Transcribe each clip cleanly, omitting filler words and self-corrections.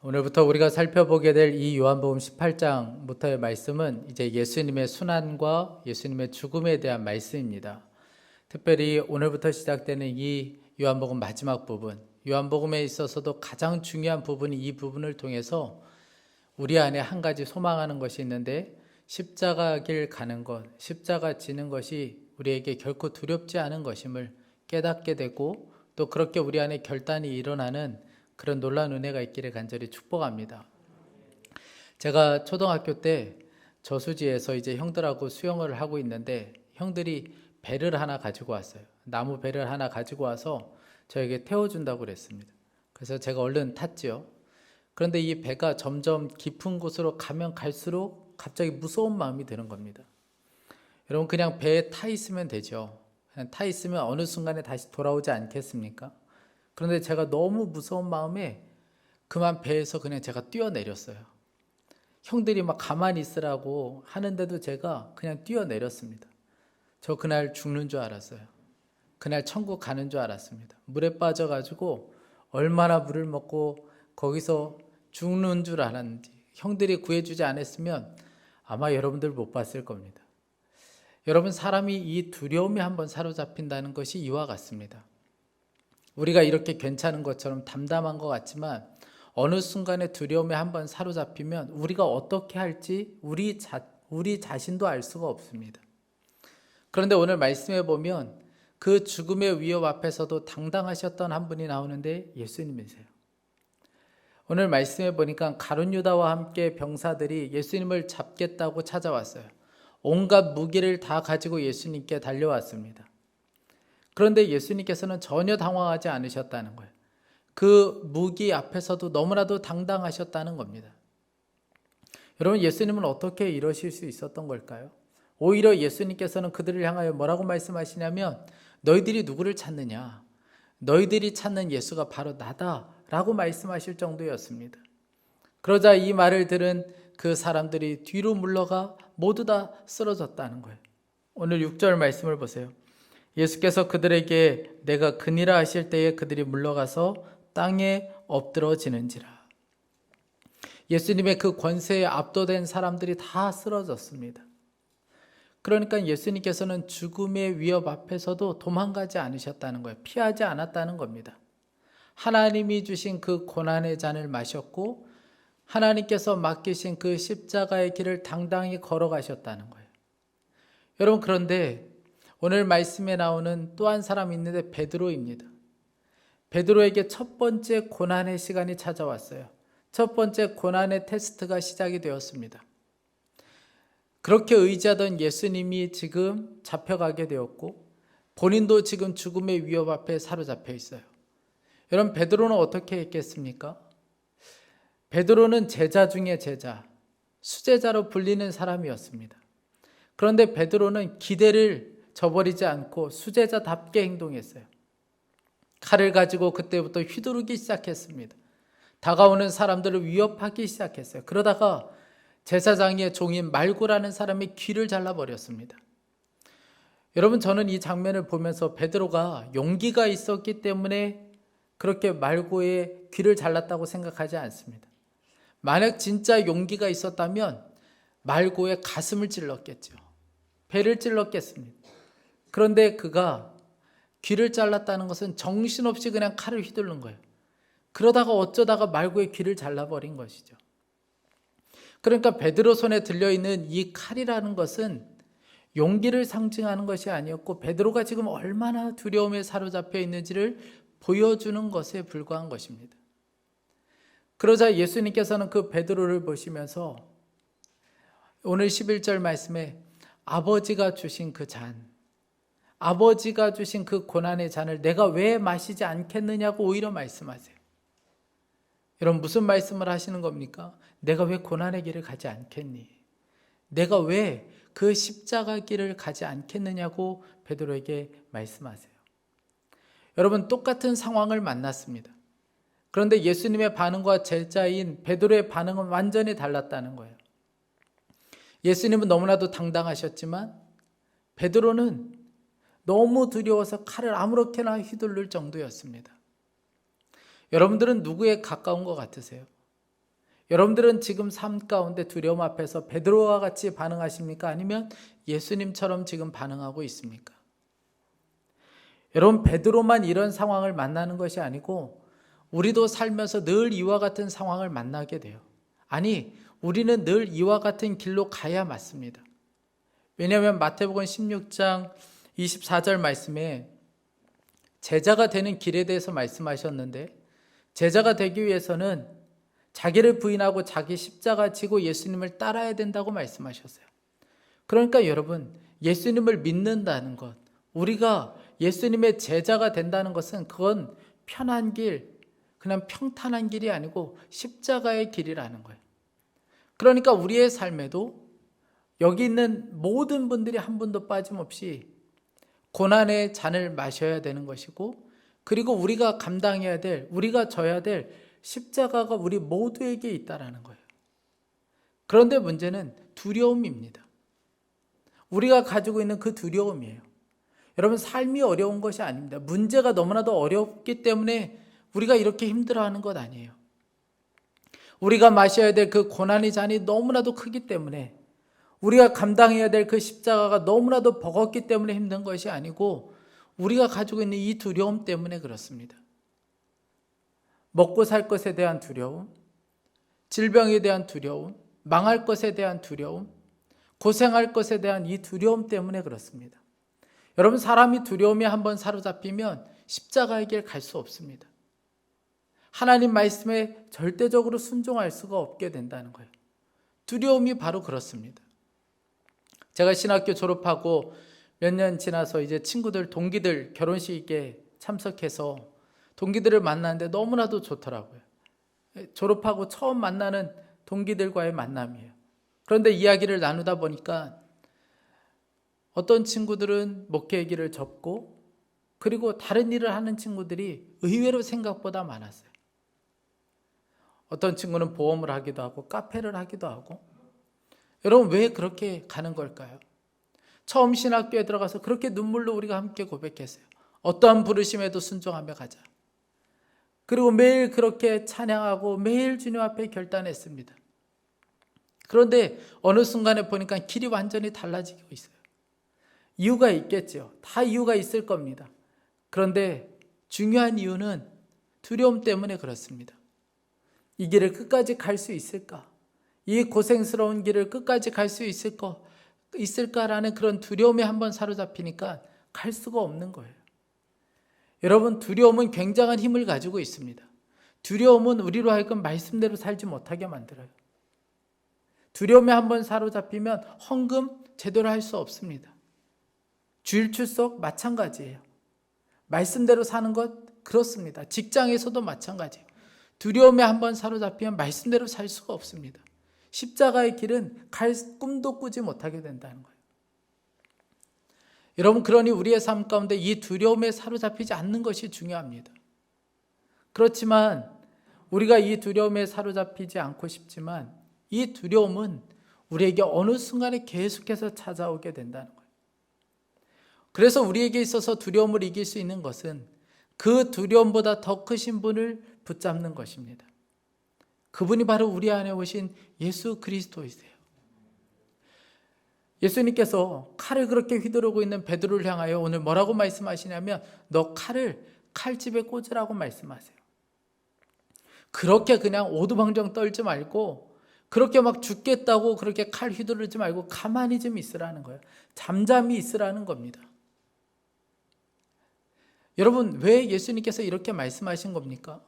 오늘부터 우리가 살펴보게 될 이 요한복음 18장부터의 말씀은 이제 예수님의 순환과 예수님의 죽음에 대한 말씀입니다. 특별히 오늘부터 시작되는 이 요한복음 마지막 부분, 요한복음에 있어서도 가장 중요한 부분이 이 부분을 통해서 우리 안에 한 가지 소망하는 것이 있는데, 십자가 길 가는 것, 십자가 지는 것이 우리에게 결코 두렵지 않은 것임을 깨닫게 되고, 또 그렇게 우리 안에 결단이 일어나는 그런 놀라운 은혜가 있기를 간절히 축복합니다. 제가 초등학교 때 저수지에서 이제 형들하고 수영을 하고 있는데, 형들이 배를 하나 가지고 왔어요. 나무 배를 하나 가지고 와서 저에게 태워준다고 그랬습니다. 그래서 제가 얼른 탔지요. 그런데 이 배가 점점 깊은 곳으로 가면 갈수록 갑자기 무서운 마음이 드는 겁니다. 여러분, 그냥 배에 타 있으면 되죠. 그냥 타 있으면 어느 순간에 다시 돌아오지 않겠습니까? 그런데 제가 너무 무서운 마음에 그만 배에서 그냥 제가 뛰어내렸어요. 형들이 막 가만히 있으라고 하는데도 제가 그냥 뛰어내렸습니다. 저 그날 죽는 줄 알았어요. 그날 천국 가는 줄 알았습니다. 물에 빠져가지고 얼마나 물을 먹고 거기서 죽는 줄 알았는지, 형들이 구해주지 않았으면 아마 여러분들 못 봤을 겁니다. 여러분, 사람이 이 두려움에 한번 사로잡힌다는 것이 이와 같습니다. 우리가 이렇게 괜찮은 것처럼 담담한 것 같지만 어느 순간에 두려움에 한번 사로잡히면 우리가 어떻게 할지 우리 자신도 알 수가 없습니다. 그런데 오늘 말씀해 보면 그 죽음의 위협 앞에서도 당당하셨던 한 분이 나오는데 예수님이세요. 오늘 말씀해 보니까 가룟 유다와 함께 병사들이 예수님을 잡겠다고 찾아왔어요. 온갖 무기를 다 가지고 예수님께 달려왔습니다. 그런데 예수님께서는 전혀 당황하지 않으셨다는 거예요. 그 무기 앞에서도 너무나도 당당하셨다는 겁니다. 여러분, 예수님은 어떻게 이러실 수 있었던 걸까요? 오히려 예수님께서는 그들을 향하여 뭐라고 말씀하시냐면, 너희들이 누구를 찾느냐? 너희들이 찾는 예수가 바로 나다 라고 말씀하실 정도였습니다. 그러자 이 말을 들은 그 사람들이 뒤로 물러가 모두 다 쓰러졌다는 거예요. 오늘 6절 말씀을 보세요. 예수께서 그들에게 내가 그니라 하실 때에 그들이 물러가서 땅에 엎드러지는지라. 예수님의 그 권세에 압도된 사람들이 다 쓰러졌습니다. 그러니까 예수님께서는 죽음의 위협 앞에서도 도망가지 않으셨다는 거예요. 피하지 않았다는 겁니다. 하나님이 주신 그 고난의 잔을 마셨고 하나님께서 맡기신 그 십자가의 길을 당당히 걸어가셨다는 거예요. 여러분, 그런데 오늘 말씀에 나오는 또 한 사람이 있는데 베드로입니다. 베드로에게 첫 번째 고난의 시간이 찾아왔어요. 첫 번째 고난의 테스트가 시작이 되었습니다. 그렇게 의지하던 예수님이 지금 잡혀가게 되었고 본인도 지금 죽음의 위협 앞에 사로잡혀 있어요. 여러분, 베드로는 어떻게 했겠습니까? 베드로는 제자 중에 제자, 수제자로 불리는 사람이었습니다. 그런데 베드로는 기대를 저버리지 않고 수제자답게 행동했어요. 칼을 가지고 그때부터 휘두르기 시작했습니다. 다가오는 사람들을 위협하기 시작했어요. 그러다가 제사장의 종인 말고라는 사람의 귀를 잘라버렸습니다. 여러분, 저는 이 장면을 보면서 베드로가 용기가 있었기 때문에 그렇게 말고의 귀를 잘랐다고 생각하지 않습니다. 만약 진짜 용기가 있었다면 말고의 가슴을 찔렀겠죠. 배를 찔렀겠습니다. 그런데 그가 귀를 잘랐다는 것은 정신없이 그냥 칼을 휘두른 거예요. 그러다가 어쩌다가 말고의 귀를 잘라버린 것이죠. 그러니까 베드로 손에 들려있는 이 칼이라는 것은 용기를 상징하는 것이 아니었고 베드로가 지금 얼마나 두려움에 사로잡혀 있는지를 보여주는 것에 불과한 것입니다. 그러자 예수님께서는 그 베드로를 보시면서 오늘 11절 말씀에 아버지가 주신 그 잔, 아버지가 주신 그 고난의 잔을 내가 왜 마시지 않겠느냐고 오히려 말씀하세요. 여러분, 무슨 말씀을 하시는 겁니까? 내가 왜 고난의 길을 가지 않겠니? 내가 왜 그 십자가 길을 가지 않겠느냐고 베드로에게 말씀하세요. 여러분, 똑같은 상황을 만났습니다. 그런데 예수님의 반응과 제자인 베드로의 반응은 완전히 달랐다는 거예요. 예수님은 너무나도 당당하셨지만 베드로는 너무 두려워서 칼을 아무렇게나 휘두를 정도였습니다. 여러분들은 누구에 가까운 것 같으세요? 여러분들은 지금 삶 가운데 두려움 앞에서 베드로와 같이 반응하십니까? 아니면 예수님처럼 지금 반응하고 있습니까? 여러분, 베드로만 이런 상황을 만나는 것이 아니고 우리도 살면서 늘 이와 같은 상황을 만나게 돼요. 아니, 우리는 늘 이와 같은 길로 가야 맞습니다. 왜냐하면 마태복음 16장 24절 말씀에 제자가 되는 길에 대해서 말씀하셨는데, 제자가 되기 위해서는 자기를 부인하고 자기 십자가 지고 예수님을 따라야 된다고 말씀하셨어요. 그러니까 여러분, 예수님을 믿는다는 것, 우리가 예수님의 제자가 된다는 것은 그건 편한 길, 그냥 평탄한 길이 아니고 십자가의 길이라는 거예요. 그러니까 우리의 삶에도 여기 있는 모든 분들이 한 분도 빠짐없이 고난의 잔을 마셔야 되는 것이고, 그리고 우리가 감당해야 될, 우리가 져야 될 십자가가 우리 모두에게 있다라는 거예요. 그런데 문제는 두려움입니다. 우리가 가지고 있는 그 두려움이에요. 여러분, 삶이 어려운 것이 아닙니다. 문제가 너무나도 어렵기 때문에 우리가 이렇게 힘들어하는 것 아니에요. 우리가 마셔야 될 그 고난의 잔이 너무나도 크기 때문에, 우리가 감당해야 될 그 십자가가 너무나도 버겁기 때문에 힘든 것이 아니고 우리가 가지고 있는 이 두려움 때문에 그렇습니다. 먹고 살 것에 대한 두려움, 질병에 대한 두려움, 망할 것에 대한 두려움, 고생할 것에 대한 이 두려움 때문에 그렇습니다. 여러분, 사람이 두려움에 한번 사로잡히면 십자가의 길 갈 수 없습니다. 하나님 말씀에 절대적으로 순종할 수가 없게 된다는 거예요. 두려움이 바로 그렇습니다. 제가 신학교 졸업하고 몇 년 지나서 이제 친구들, 동기들 결혼식에 참석해서 동기들을 만나는데 너무나도 좋더라고요. 졸업하고 처음 만나는 동기들과의 만남이에요. 그런데 이야기를 나누다 보니까 어떤 친구들은 목회 얘기를 접고, 그리고 다른 일을 하는 친구들이 의외로 생각보다 많았어요. 어떤 친구는 보험을 하기도 하고 카페를 하기도 하고. 여러분, 왜 그렇게 가는 걸까요? 처음 신학교에 들어가서 그렇게 눈물로 우리가 함께 고백했어요. 어떠한 부르심에도 순종하며 가자. 그리고 매일 그렇게 찬양하고 매일 주님 앞에 결단했습니다. 그런데 어느 순간에 보니까 길이 완전히 달라지고 있어요. 이유가 있겠죠. 다 이유가 있을 겁니다. 그런데 중요한 이유는 두려움 때문에 그렇습니다. 이 길을 끝까지 갈 수 있을까? 이 고생스러운 길을 끝까지 갈 수 있을까라는 그런 두려움에 한번 사로잡히니까 갈 수가 없는 거예요. 여러분, 두려움은 굉장한 힘을 가지고 있습니다. 두려움은 우리로 하여금 말씀대로 살지 못하게 만들어요. 두려움에 한번 사로잡히면 헌금 제대로 할 수 없습니다. 주일 출석 마찬가지예요. 말씀대로 사는 것 그렇습니다. 직장에서도 마찬가지예요. 두려움에 한번 사로잡히면 말씀대로 살 수가 없습니다. 십자가의 길은 갈 꿈도 꾸지 못하게 된다는 거예요. 여러분, 그러니 우리의 삶 가운데 이 두려움에 사로잡히지 않는 것이 중요합니다. 그렇지만 우리가 이 두려움에 사로잡히지 않고 싶지만 이 두려움은 우리에게 어느 순간에 계속해서 찾아오게 된다는 거예요. 그래서 우리에게 있어서 두려움을 이길 수 있는 것은 그 두려움보다 더 크신 분을 붙잡는 것입니다. 그분이 바로 우리 안에 오신 예수 그리스도이세요. 예수님께서 칼을 그렇게 휘두르고 있는 베드로를 향하여 오늘 뭐라고 말씀하시냐면, 너 칼을 칼집에 꽂으라고 말씀하세요. 그렇게 그냥 오두방정 떨지 말고, 그렇게 막 죽겠다고 그렇게 칼 휘두르지 말고 가만히 좀 있으라는 거예요. 잠잠히 있으라는 겁니다. 여러분, 왜 예수님께서 이렇게 말씀하신 겁니까?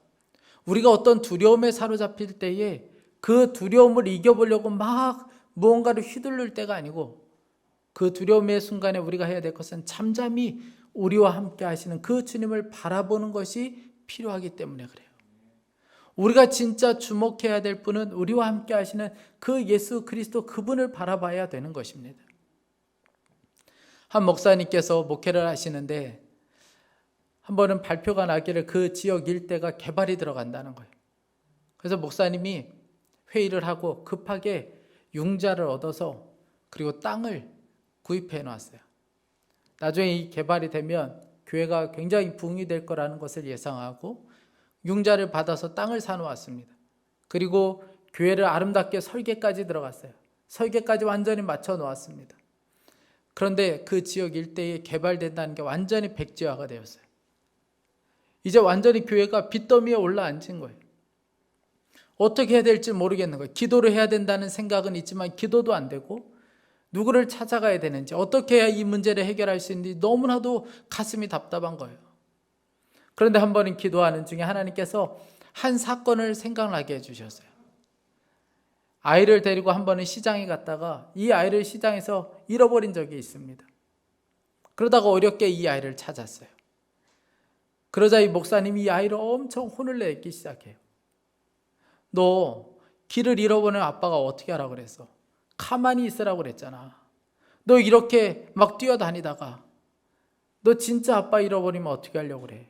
우리가 어떤 두려움에 사로잡힐 때에 그 두려움을 이겨보려고 막 무언가를 휘두를 때가 아니고, 그 두려움의 순간에 우리가 해야 될 것은 잠잠히 우리와 함께 하시는 그 주님을 바라보는 것이 필요하기 때문에 그래요. 우리가 진짜 주목해야 될 분은 우리와 함께 하시는 그 예수 그리스도, 그분을 바라봐야 되는 것입니다. 한 목사님께서 목회를 하시는데 한 번은 발표가 나기를 그 지역 일대가 개발이 들어간다는 거예요. 그래서 목사님이 회의를 하고 급하게 융자를 얻어서 그리고 땅을 구입해 놨어요. 나중에 이 개발이 되면 교회가 굉장히 부흥이 될 거라는 것을 예상하고 융자를 받아서 땅을 사놓았습니다. 그리고 교회를 아름답게 설계까지 들어갔어요. 설계까지 완전히 맞춰 놓았습니다. 그런데 그 지역 일대에 개발된다는 게 완전히 백지화가 되었어요. 이제 완전히 교회가 빚더미에 올라앉은 거예요. 어떻게 해야 될지 모르겠는 거예요. 기도를 해야 된다는 생각은 있지만 기도도 안 되고, 누구를 찾아가야 되는지, 어떻게 해야 이 문제를 해결할 수 있는지 너무나도 가슴이 답답한 거예요. 그런데 한 번은 기도하는 중에 하나님께서 한 사건을 생각나게 해주셨어요. 아이를 데리고 한 번은 시장에 갔다가 이 아이를 시장에서 잃어버린 적이 있습니다. 그러다가 어렵게 이 아이를 찾았어요. 그러자 이 목사님이 이 아이를 엄청 혼을 내기 시작해요. 너 길을 잃어버린 아빠가 어떻게 하라고 그랬어? 가만히 있으라고 그랬잖아. 너 이렇게 막 뛰어다니다가 너 진짜 아빠 잃어버리면 어떻게 하려고 그래?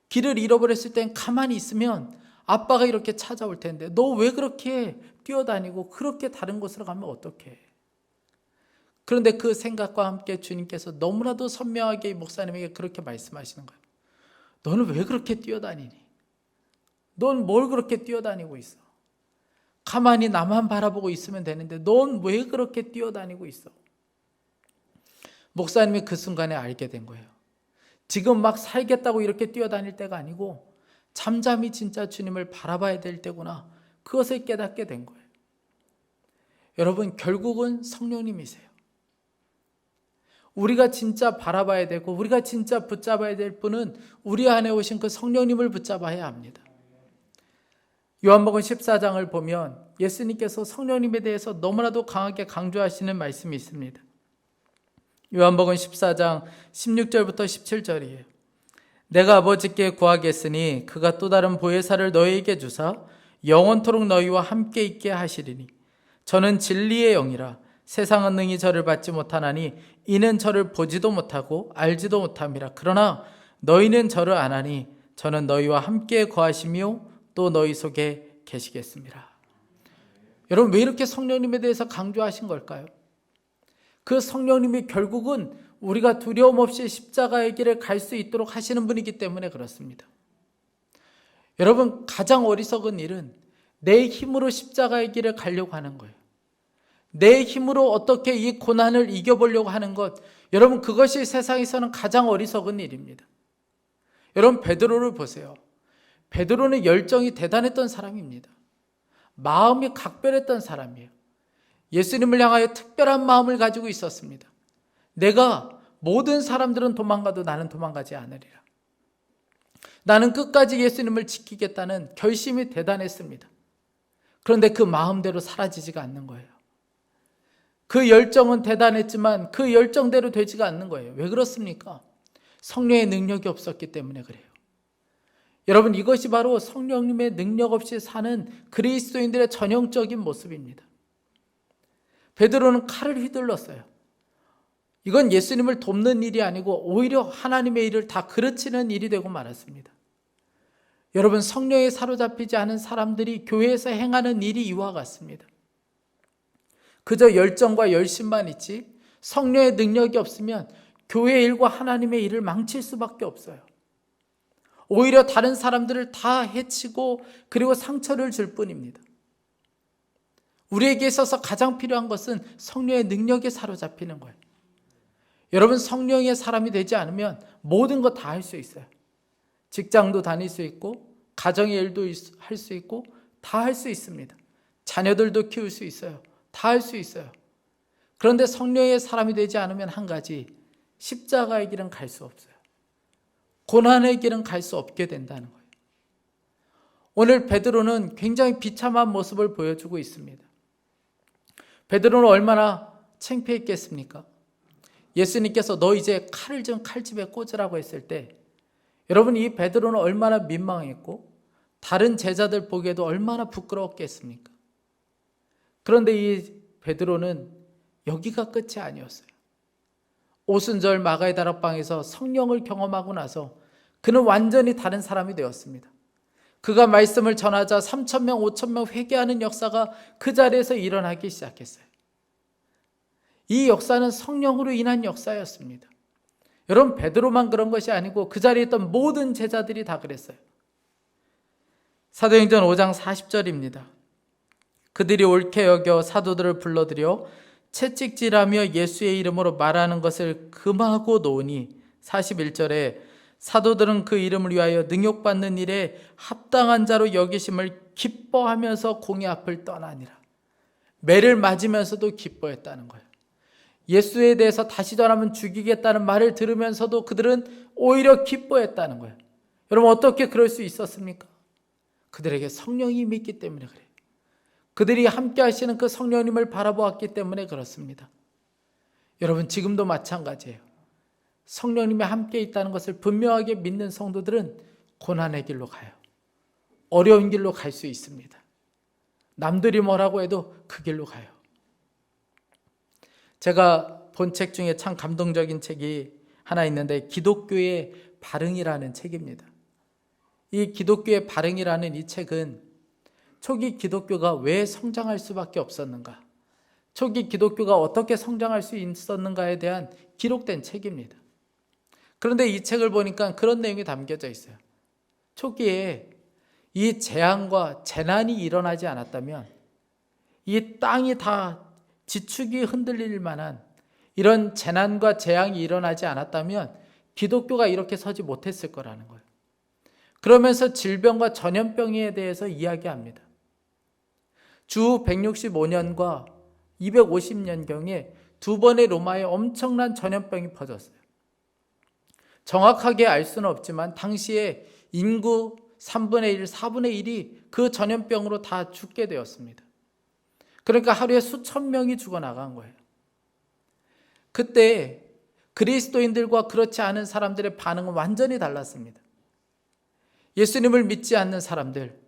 길을 잃어버렸을 땐 가만히 있으면 아빠가 이렇게 찾아올 텐데 너 왜 그렇게 뛰어다니고 그렇게 다른 곳으로 가면 어떡해? 그런데 그 생각과 함께 주님께서 너무나도 선명하게 이 목사님에게 그렇게 말씀하시는 거예요. 너는 왜 그렇게 뛰어다니니? 넌 뭘 그렇게 뛰어다니고 있어? 가만히 나만 바라보고 있으면 되는데 넌 왜 그렇게 뛰어다니고 있어? 목사님이 그 순간에 알게 된 거예요. 지금 막 살겠다고 이렇게 뛰어다닐 때가 아니고 잠잠히 진짜 주님을 바라봐야 될 때구나. 그것을 깨닫게 된 거예요. 여러분, 결국은 성령님이세요. 우리가 진짜 바라봐야 되고 우리가 진짜 붙잡아야 될 분은 우리 안에 오신 그 성령님을 붙잡아야 합니다. 요한복음 14장을 보면 예수님께서 성령님에 대해서 너무나도 강하게 강조하시는 말씀이 있습니다. 요한복음 14장 16절부터 17절이에요. 내가 아버지께 구하겠으니 그가 또 다른 보혜사를 너희에게 주사 영원토록 너희와 함께 있게 하시리니 저는 진리의 영이라 세상은 능히 저를 받지 못하나니 이는 저를 보지도 못하고 알지도 못함이라. 그러나 너희는 저를 아나니 저는 너희와 함께 거하시며 또 너희 속에 계시겠습니다. 여러분, 왜 이렇게 성령님에 대해서 강조하신 걸까요? 그 성령님이 결국은 우리가 두려움 없이 십자가의 길을 갈 수 있도록 하시는 분이기 때문에 그렇습니다. 여러분, 가장 어리석은 일은 내 힘으로 십자가의 길을 가려고 하는 거예요. 내 힘으로 어떻게 이 고난을 이겨보려고 하는 것, 여러분, 그것이 세상에서는 가장 어리석은 일입니다. 여러분, 베드로를 보세요. 베드로는 열정이 대단했던 사람입니다. 마음이 각별했던 사람이에요. 예수님을 향하여 특별한 마음을 가지고 있었습니다. 내가 모든 사람들은 도망가도 나는 도망가지 않으리라. 나는 끝까지 예수님을 지키겠다는 결심이 대단했습니다. 그런데 그 마음대로 사라지지가 않는 거예요. 그 열정은 대단했지만 그 열정대로 되지가 않는 거예요. 왜 그렇습니까? 성령의 능력이 없었기 때문에 그래요. 여러분, 이것이 바로 성령님의 능력 없이 사는 그리스도인들의 전형적인 모습입니다. 베드로는 칼을 휘둘렀어요. 이건 예수님을 돕는 일이 아니고 오히려 하나님의 일을 다 그르치는 일이 되고 말았습니다. 여러분, 성령에 사로잡히지 않은 사람들이 교회에서 행하는 일이 이와 같습니다. 그저 열정과 열심만 있지 성령의 능력이 없으면 교회 일과 하나님의 일을 망칠 수밖에 없어요. 오히려 다른 사람들을 다 해치고 그리고 상처를 줄 뿐입니다. 우리에게 있어서 가장 필요한 것은 성령의 능력에 사로잡히는 거예요. 여러분, 성령의 사람이 되지 않으면 모든 거 다 할 수 있어요. 직장도 다닐 수 있고 가정의 일도 할 수 있고 다 할 수 있습니다. 자녀들도 키울 수 있어요. 다 할 수 있어요. 그런데 성령의 사람이 되지 않으면 한 가지, 십자가의 길은 갈 수 없어요. 고난의 길은 갈 수 없게 된다는 거예요. 오늘 베드로는 굉장히 비참한 모습을 보여주고 있습니다. 베드로는 얼마나 창피했겠습니까? 예수님께서 너 이제 칼을 좀 칼집에 꽂으라고 했을 때 여러분, 이 베드로는 얼마나 민망했고 다른 제자들 보기에도 얼마나 부끄러웠겠습니까? 그런데 이 베드로는 여기가 끝이 아니었어요. 오순절 마가의 다락방에서 성령을 경험하고 나서 그는 완전히 다른 사람이 되었습니다. 그가 말씀을 전하자 3,000명, 5,000명 회개하는 역사가 그 자리에서 일어나기 시작했어요. 이 역사는 성령으로 인한 역사였습니다. 여러분, 베드로만 그런 것이 아니고 그 자리에 있던 모든 제자들이 다 그랬어요. 사도행전 5장 40절입니다. 그들이 옳게 여겨 사도들을 불러들여 채찍질하며 예수의 이름으로 말하는 것을 금하고 놓으니 41절에 사도들은 그 이름을 위하여 능욕받는 일에 합당한 자로 여기심을 기뻐하면서 공의 앞을 떠나니라. 매를 맞으면서도 기뻐했다는 거예요. 예수에 대해서 다시 전하면 죽이겠다는 말을 들으면서도 그들은 오히려 기뻐했다는 거예요. 여러분, 어떻게 그럴 수 있었습니까? 그들에게 성령이 있기 때문에 그래요. 그들이 함께 하시는 그 성령님을 바라보았기 때문에 그렇습니다. 여러분, 지금도 마찬가지예요. 성령님이 함께 있다는 것을 분명하게 믿는 성도들은 고난의 길로 가요. 어려운 길로 갈 수 있습니다. 남들이 뭐라고 해도 그 길로 가요. 제가 본 책 중에 참 감동적인 책이 하나 있는데 기독교의 발흥이라는 책입니다. 이 기독교의 발흥이라는 이 책은 초기 기독교가 왜 성장할 수밖에 없었는가, 초기 기독교가 어떻게 성장할 수 있었는가에 대한 기록된 책입니다. 그런데 이 책을 보니까 그런 내용이 담겨져 있어요. 초기에 이 재앙과 재난이 일어나지 않았다면, 이 땅이 다 지축이 흔들릴 만한 이런 재난과 재앙이 일어나지 않았다면 기독교가 이렇게 서지 못했을 거라는 거예요. 그러면서 질병과 전염병에 대해서 이야기합니다. 주 165년과 250년경에 두 번의 로마에 엄청난 전염병이 퍼졌어요. 정확하게 알 수는 없지만 당시에 인구 3분의 1, 4분의 1이 그 전염병으로 다 죽게 되었습니다. 그러니까 하루에 수천 명이 죽어나간 거예요. 그때 그리스도인들과 그렇지 않은 사람들의 반응은 완전히 달랐습니다. 예수님을 믿지 않는 사람들,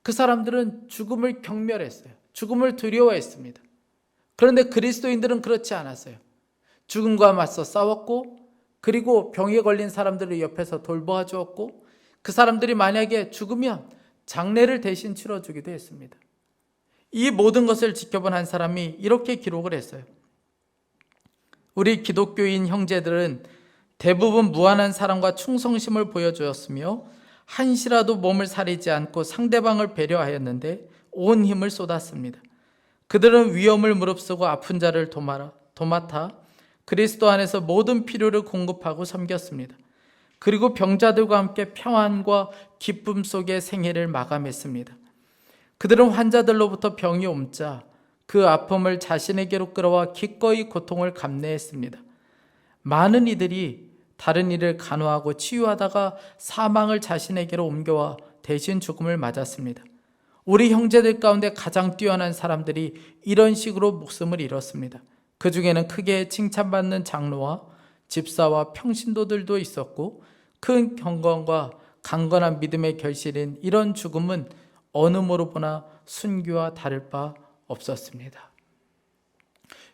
그 사람들은 죽음을 경멸했어요. 죽음을 두려워했습니다. 그런데 그리스도인들은 그렇지 않았어요. 죽음과 맞서 싸웠고, 그리고 병에 걸린 사람들을 옆에서 돌보아 주었고, 그 사람들이 만약에 죽으면 장례를 대신 치러주기도 했습니다. 이 모든 것을 지켜본 한 사람이 이렇게 기록을 했어요. 우리 기독교인 형제들은 대부분 무한한 사랑과 충성심을 보여주었으며 한시라도 몸을 사리지 않고 상대방을 배려하였는데 온 힘을 쏟았습니다. 그들은 위험을 무릅쓰고 아픈 자를 도맡아 그리스도 안에서 모든 필요를 공급하고 섬겼습니다. 그리고 병자들과 함께 평안과 기쁨 속에 생애를 마감했습니다. 그들은 환자들로부터 병이 옮자 그 아픔을 자신에게로 끌어와 기꺼이 고통을 감내했습니다. 많은 이들이 다른 이를 간호하고 치유하다가 사망을 자신에게로 옮겨와 대신 죽음을 맞았습니다. 우리 형제들 가운데 가장 뛰어난 사람들이 이런 식으로 목숨을 잃었습니다. 그 중에는 크게 칭찬받는 장로와 집사와 평신도들도 있었고, 큰 경건과 강건한 믿음의 결실인 이런 죽음은 어느 모로 보나 순교와 다를 바 없었습니다.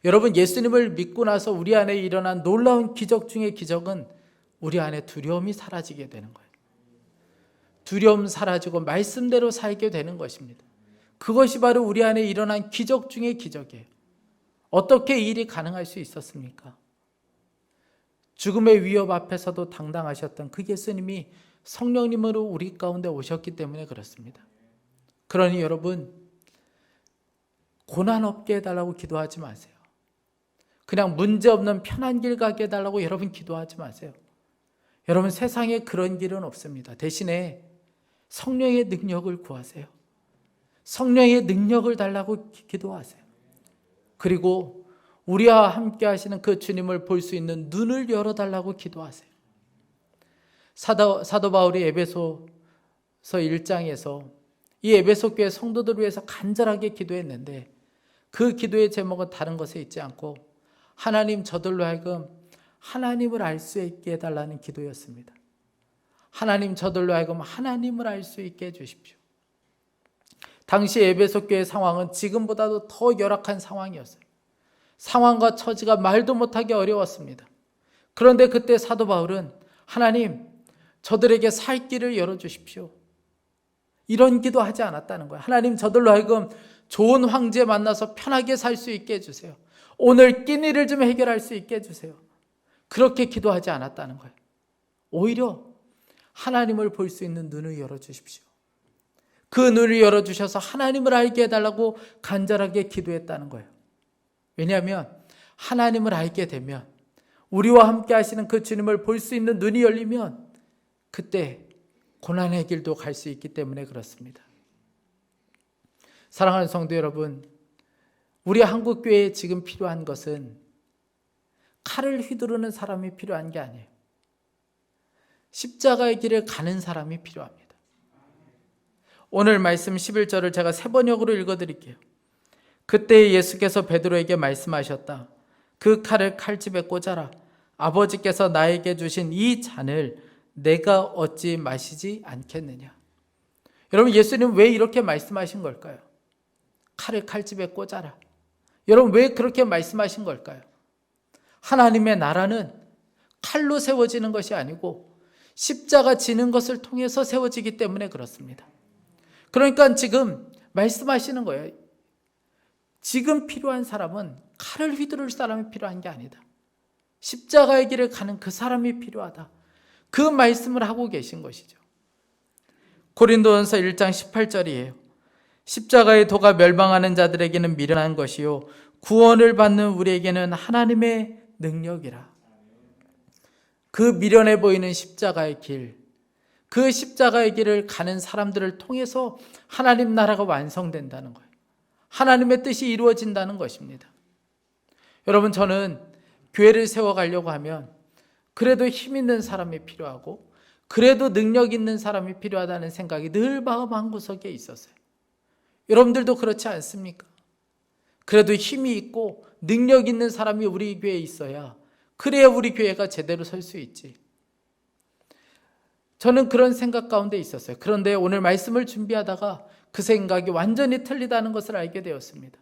여러분, 예수님을 믿고 나서 우리 안에 일어난 놀라운 기적 중의 기적은 우리 안에 두려움이 사라지게 되는 거예요. 두려움 사라지고 말씀대로 살게 되는 것입니다. 그것이 바로 우리 안에 일어난 기적 중의 기적이에요. 어떻게 이 일이 가능할 수 있었습니까? 죽음의 위협 앞에서도 당당하셨던 그 예수님이 성령님으로 우리 가운데 오셨기 때문에 그렇습니다. 그러니 여러분, 고난 없게 해달라고 기도하지 마세요. 그냥 문제없는 편한 길 가게 해달라고 여러분 기도하지 마세요. 여러분, 세상에 그런 길은 없습니다. 대신에 성령의 능력을 구하세요. 성령의 능력을 달라고 기도하세요. 그리고 우리와 함께 하시는 그 주님을 볼 수 있는 눈을 열어달라고 기도하세요. 사도 바울이 에베소서 1장에서 이 에베소 교회 성도들을 위해서 간절하게 기도했는데, 그 기도의 제목은 다른 것에 있지 않고 하나님, 저들로 하여금 하나님을 알 수 있게 해달라는 기도였습니다. 하나님, 저들로 하여금 하나님을 알 수 있게 해주십시오. 당시 에베소 교회 상황은 지금보다도 더 열악한 상황이었어요. 상황과 처지가 말도 못하게 어려웠습니다. 그런데 그때 사도 바울은 하나님, 저들에게 살 길을 열어주십시오, 이런 기도하지 않았다는 거예요. 하나님, 저들로 하여금 좋은 황제 만나서 편하게 살 수 있게 해주세요. 오늘 끼니를 좀 해결할 수 있게 해주세요. 그렇게 기도하지 않았다는 거예요. 오히려 하나님을 볼 수 있는 눈을 열어주십시오. 그 눈을 열어주셔서 하나님을 알게 해달라고 간절하게 기도했다는 거예요. 왜냐하면 하나님을 알게 되면, 우리와 함께 하시는 그 주님을 볼 수 있는 눈이 열리면 그때 고난의 길도 갈 수 있기 때문에 그렇습니다. 사랑하는 성도 여러분, 우리 한국교회에 지금 필요한 것은 칼을 휘두르는 사람이 필요한 게 아니에요. 십자가의 길을 가는 사람이 필요합니다. 오늘 말씀 11절을 제가 세 번역으로 읽어드릴게요. 그때 예수께서 베드로에게 말씀하셨다. 그 칼을 칼집에 꽂아라. 아버지께서 나에게 주신 이 잔을 내가 어찌 마시지 않겠느냐. 여러분, 예수님 왜 이렇게 말씀하신 걸까요? 칼을 칼집에 꽂아라. 여러분, 왜 그렇게 말씀하신 걸까요? 하나님의 나라는 칼로 세워지는 것이 아니고 십자가 지는 것을 통해서 세워지기 때문에 그렇습니다. 그러니까 지금 말씀하시는 거예요. 지금 필요한 사람은 칼을 휘두를 사람이 필요한 게 아니다. 십자가의 길을 가는 그 사람이 필요하다. 그 말씀을 하고 계신 것이죠. 고린도전서 1장 18절이에요. 십자가의 도가 멸망하는 자들에게는 미련한 것이요 구원을 받는 우리에게는 하나님의 능력이라. 그 미련해 보이는 십자가의 길, 그 십자가의 길을 가는 사람들을 통해서 하나님 나라가 완성된다는 거예요. 하나님의 뜻이 이루어진다는 것입니다. 여러분, 저는 교회를 세워가려고 하면 그래도 힘 있는 사람이 필요하고 그래도 능력 있는 사람이 필요하다는 생각이 늘 마음 한구석에 있었어요. 여러분들도 그렇지 않습니까? 그래도 힘이 있고 능력 있는 사람이 우리 교회에 있어야, 그래야 우리 교회가 제대로 설 수 있지. 저는 그런 생각 가운데 있었어요. 그런데 오늘 말씀을 준비하다가 그 생각이 완전히 틀리다는 것을 알게 되었습니다.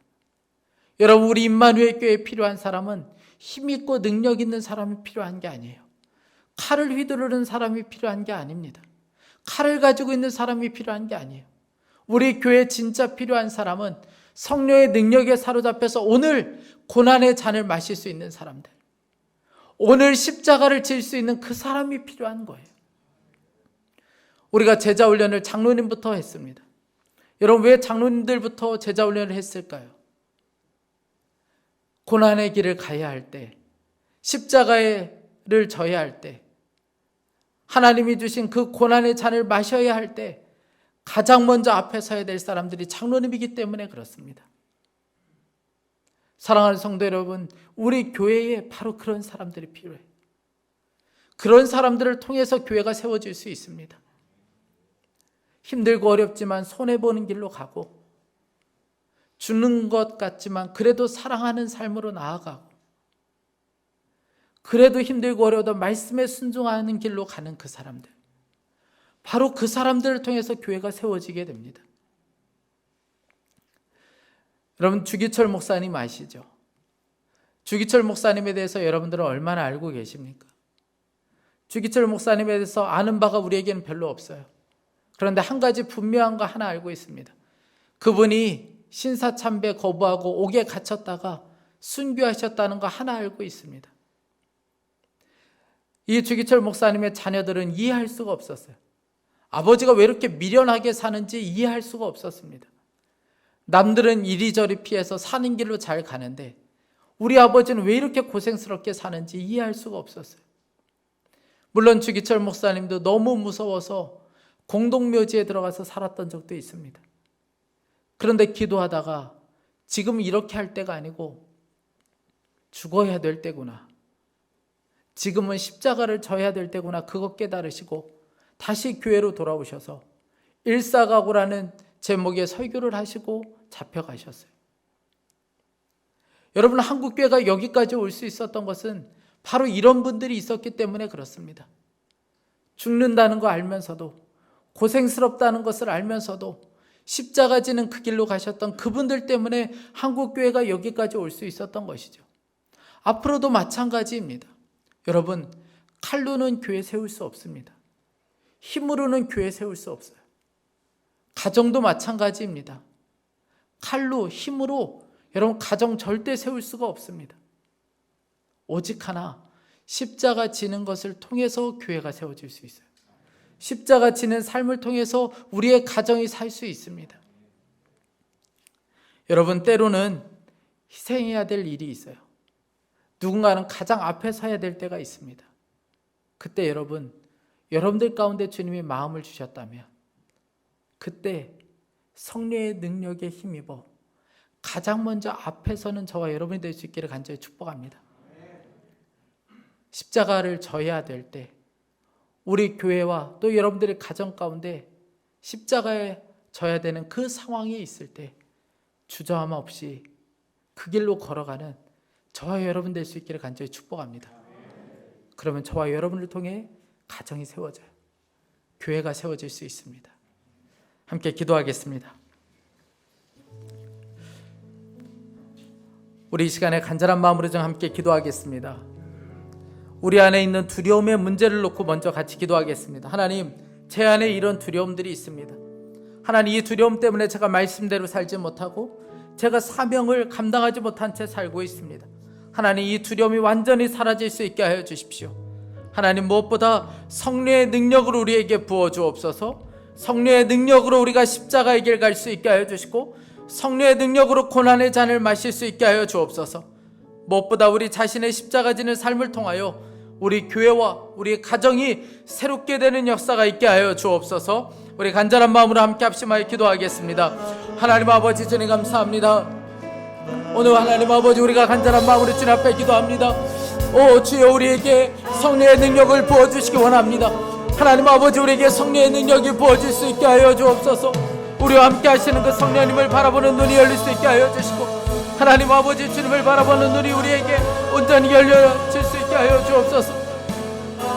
여러분, 우리 임마누엘 교회에 필요한 사람은 힘 있고 능력 있는 사람이 필요한 게 아니에요. 칼을 휘두르는 사람이 필요한 게 아닙니다. 칼을 가지고 있는 사람이 필요한 게 아니에요. 우리 교회에 진짜 필요한 사람은 성령의 능력에 사로잡혀서 오늘 고난의 잔을 마실 수 있는 사람들, 오늘 십자가를 질 수 있는 그 사람이 필요한 거예요. 우리가 제자훈련을 장로님부터 했습니다. 여러분, 왜 장로님들부터 제자훈련을 했을까요? 고난의 길을 가야 할 때, 십자가를 져야 할 때, 하나님이 주신 그 고난의 잔을 마셔야 할 때 가장 먼저 앞에 서야 될 사람들이 장로님이기 때문에 그렇습니다. 사랑하는 성도 여러분, 우리 교회에 바로 그런 사람들이 필요해요. 그런 사람들을 통해서 교회가 세워질 수 있습니다. 힘들고 어렵지만 손해보는 길로 가고, 죽는 것 같지만 그래도 사랑하는 삶으로 나아가고, 그래도 힘들고 어려워도 말씀에 순종하는 길로 가는 그 사람들, 바로 그 사람들을 통해서 교회가 세워지게 됩니다. 여러분, 주기철 목사님 아시죠? 주기철 목사님에 대해서 여러분들은 얼마나 알고 계십니까? 주기철 목사님에 대해서 아는 바가 우리에게는 별로 없어요. 그런데 한 가지 분명한 거 하나 알고 있습니다. 그분이 신사참배 거부하고 옥에 갇혔다가 순교하셨다는 거 하나 알고 있습니다. 이 주기철 목사님의 자녀들은 이해할 수가 없었어요. 아버지가 왜 이렇게 미련하게 사는지 이해할 수가 없었습니다. 남들은 이리저리 피해서 사는 길로 잘 가는데 우리 아버지는 왜 이렇게 고생스럽게 사는지 이해할 수가 없었어요. 물론 주기철 목사님도 너무 무서워서 공동묘지에 들어가서 살았던 적도 있습니다. 그런데 기도하다가 지금 이렇게 할 때가 아니고 죽어야 될 때구나, 지금은 십자가를 져야 될 때구나, 그거 깨달으시고 다시 교회로 돌아오셔서 일사각오라는 제목의 설교를 하시고 잡혀가셨어요. 여러분, 한국교회가 여기까지 올 수 있었던 것은 바로 이런 분들이 있었기 때문에 그렇습니다. 죽는다는 거 알면서도, 고생스럽다는 것을 알면서도 십자가 지는 그 길로 가셨던 그분들 때문에 한국교회가 여기까지 올 수 있었던 것이죠. 앞으로도 마찬가지입니다. 여러분, 칼로는 교회 세울 수 없습니다. 힘으로는 교회 세울 수 없어요. 가정도 마찬가지입니다. 칼로, 힘으로 여러분 가정 절대 세울 수가 없습니다. 오직 하나, 십자가 지는 것을 통해서 교회가 세워질 수 있어요. 십자가 지는 삶을 통해서 우리의 가정이 살 수 있습니다. 여러분, 때로는 희생해야 될 일이 있어요. 누군가는 가장 앞에 서야 될 때가 있습니다. 그때 여러분들 가운데 주님이 마음을 주셨다면 그때 성령의 능력에 힘입어 가장 먼저 앞에 서는 저와 여러분이 될 수 있기를 간절히 축복합니다. 십자가를 져야 될 때 우리 교회와 또 여러분들의 가정 가운데 십자가에 져야 되는 그 상황이 있을 때 주저함 없이 그 길로 걸어가는 저와 여러분 될 수 있기를 간절히 축복합니다. 그러면 저와 여러분을 통해 가정이 세워져요. 교회가 세워질 수 있습니다. 함께 기도하겠습니다. 우리 이 시간에 간절한 마음으로 좀 함께 기도하겠습니다. 우리 안에 있는 두려움의 문제를 놓고 먼저 같이 기도하겠습니다. 하나님, 제 안에 이런 두려움들이 있습니다. 하나님, 이 두려움 때문에 제가 말씀대로 살지 못하고 제가 사명을 감당하지 못한 채 살고 있습니다. 하나님, 이 두려움이 완전히 사라질 수 있게 하여 주십시오. 하나님, 무엇보다 성령의 능력으로 우리에게 부어주옵소서. 성령의 능력으로 우리가 십자가의 길 갈 수 있게 하여 주시고 성령의 능력으로 고난의 잔을 마실 수 있게 하여 주옵소서. 무엇보다 우리 자신의 십자가 지는 삶을 통하여 우리 교회와 우리 가정이 새롭게 되는 역사가 있게 하여 주옵소서. 우리 간절한 마음으로 함께 합심하여 기도하겠습니다. 하나님 아버지, 주님 감사합니다. 오늘 하나님 아버지, 우리가 간절한 마음으로 주님 앞에 기도합니다. 오 주여, 우리에게 성령의 능력을 부어주시기 원합니다. 하나님 아버지, 우리에게 성령의 능력이 부어질 수 있게 하여 주옵소서. 우리와 함께 하시는 그 성령님을 바라보는 눈이 열릴 수 있게 하여 주시고 하나님 아버지, 주님을 바라보는 눈이 우리에게 온전히 열려질 수 있게 하여 주옵소서.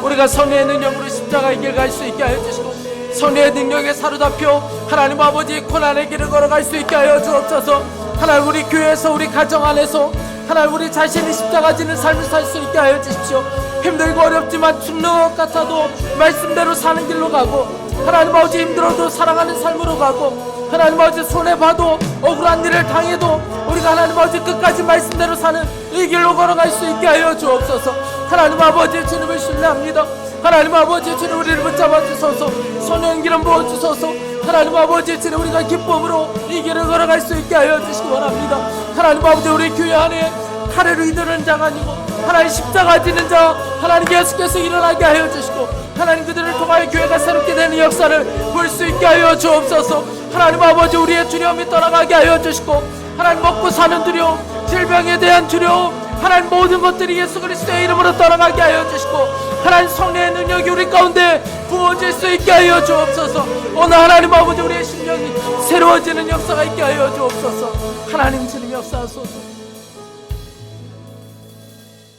우리가 성령의 능력으로 십자가의 길 갈 수 있게 하여 주시고 성령의 능력에 사로잡혀 하나님 아버지 고난의 길을 걸어갈 수 있게 하여 주옵소서. 하나님, 우리 교회에서 우리 가정 안에서 하나님 우리 자신이 십자가 지는 삶을 살 수 있게 하여 주십시오. 힘들고 어렵지만 죽는 것 같아도 말씀대로 사는 길로 가고 하나님 아버지, 힘들어도 사랑하는 삶으로 가고 하나님 아버지, 손해봐도 억울한 일을 당해도 우리가 하나님 아버지 끝까지 말씀대로 사는 이 길로 걸어갈 수 있게 하여 주옵소서. 하나님 아버지, 주님을 신뢰합니다. 하나님 아버지, 주님 우리를 붙잡아 주소서. 성령 기름 부어 주소서. 하나님 아버지, 주님 우리가 기쁨으로 이 길을 걸어갈 수 있게 하여 주시기 원합니다. 하나님 아버지, 우리 교회 안에 칼을 휘두르는 자가 아니고 하나님 십자가 지는 자 하나님 계속해서 일어나게 하여 주시고 하나님 그들을 통하여 교회가 새롭게 되는 역사를 볼 수 있게 하여 주옵소서. 하나님 아버지, 우리의 두려움이 떠나가게 하여 주시고 하나님 먹고 사는 두려움, 질병에 대한 두려움, 하나님 모든 것들이 예수 그리스도의 이름으로 떠나가게 하여 주시고 하나님 성령의 능력이 우리 가운데 부어질 수 있게 하여 주옵소서. 오늘 하나님 아버지, 우리의 심령이 새로워지는 역사가 있게 하여 주옵소서. 하나님 주님 역사하소서.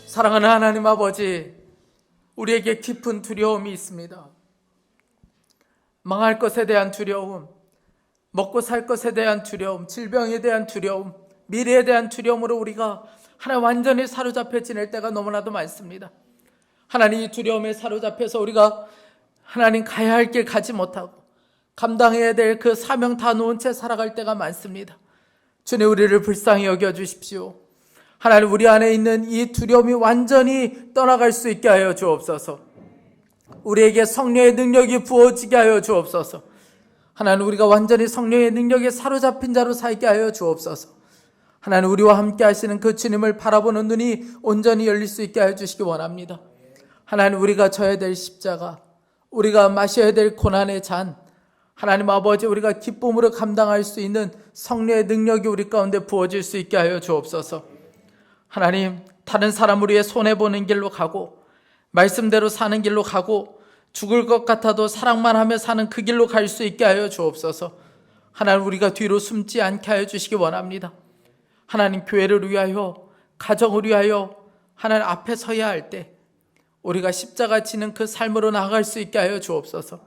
사랑하는 하나님 아버지, 우리에게 깊은 두려움이 있습니다. 망할 것에 대한 두려움, 먹고 살 것에 대한 두려움, 질병에 대한 두려움, 미래에 대한 두려움으로 우리가 하나님 완전히 사로잡혀 지낼 때가 너무나도 많습니다. 하나님, 이 두려움에 사로잡혀서 우리가 하나님 가야 할 길 가지 못하고 감당해야 될 그 사명 다 놓은 채 살아갈 때가 많습니다. 주님, 우리를 불쌍히 여겨주십시오. 하나님, 우리 안에 있는 이 두려움이 완전히 떠나갈 수 있게 하여 주옵소서. 우리에게 성령의 능력이 부어지게 하여 주옵소서. 하나님, 우리가 완전히 성령의 능력에 사로잡힌 자로 살게 하여 주옵소서. 하나님, 우리와 함께 하시는 그 주님을 바라보는 눈이 온전히 열릴 수 있게 하여 주시기 원합니다. 하나님, 우리가 져야 될 십자가, 우리가 마셔야 될 고난의 잔, 하나님 아버지, 우리가 기쁨으로 감당할 수 있는 성령의 능력이 우리 가운데 부어질 수 있게 하여 주옵소서. 하나님, 다른 사람 우리의 손해보는 길로 가고 말씀대로 사는 길로 가고 죽을 것 같아도 사랑만 하며 사는 그 길로 갈 수 있게 하여 주옵소서. 하나님, 우리가 뒤로 숨지 않게 하여 주시기 원합니다. 하나님, 교회를 위하여, 가정을 위하여 하나님 앞에 서야 할 때 우리가 십자가 지는 그 삶으로 나아갈 수 있게 하여 주옵소서.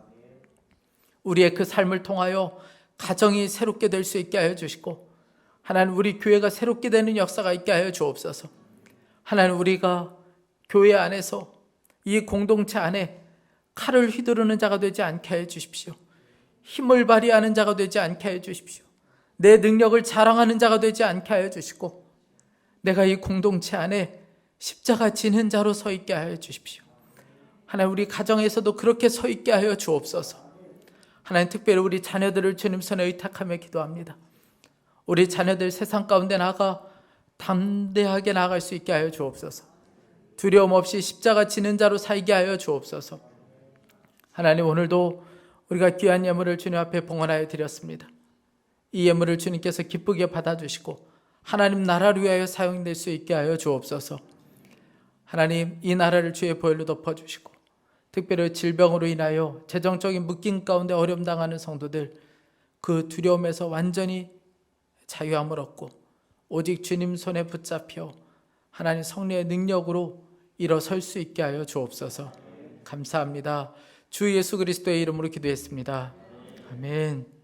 우리의 그 삶을 통하여 가정이 새롭게 될 수 있게 하여 주시고 하나님, 우리 교회가 새롭게 되는 역사가 있게 하여 주옵소서. 하나님, 우리가 교회 안에서 이 공동체 안에 칼을 휘두르는 자가 되지 않게 하여 주십시오. 힘을 발휘하는 자가 되지 않게 하여 주십시오. 내 능력을 자랑하는 자가 되지 않게 하여 주시고 내가 이 공동체 안에 십자가 지는 자로 서 있게 하여 주십시오. 하나님 우리 가정에서도 그렇게 서 있게 하여 주옵소서. 하나님 특별히 우리 자녀들을 주님 손에 의탁하며 기도합니다. 우리 자녀들 세상 가운데 나가 담대하게 나아갈 수 있게 하여 주옵소서. 두려움 없이 십자가 지는 자로 살게 하여 주옵소서. 하나님 오늘도 우리가 귀한 예물을 주님 앞에 봉헌하여 드렸습니다. 이 예물을 주님께서 기쁘게 받아주시고 하나님 나라를 위하여 사용될 수 있게 하여 주옵소서. 하나님 이 나라를 주의 보혈로 덮어주시고 특별히 질병으로 인하여 재정적인 묶임 가운데 어려움 당하는 성도들 그 두려움에서 완전히 자유함을 얻고 오직 주님 손에 붙잡혀 하나님 성령의 능력으로 일어설 수 있게 하여 주옵소서. 감사합니다. 주 예수 그리스도의 이름으로 기도했습니다. 아멘.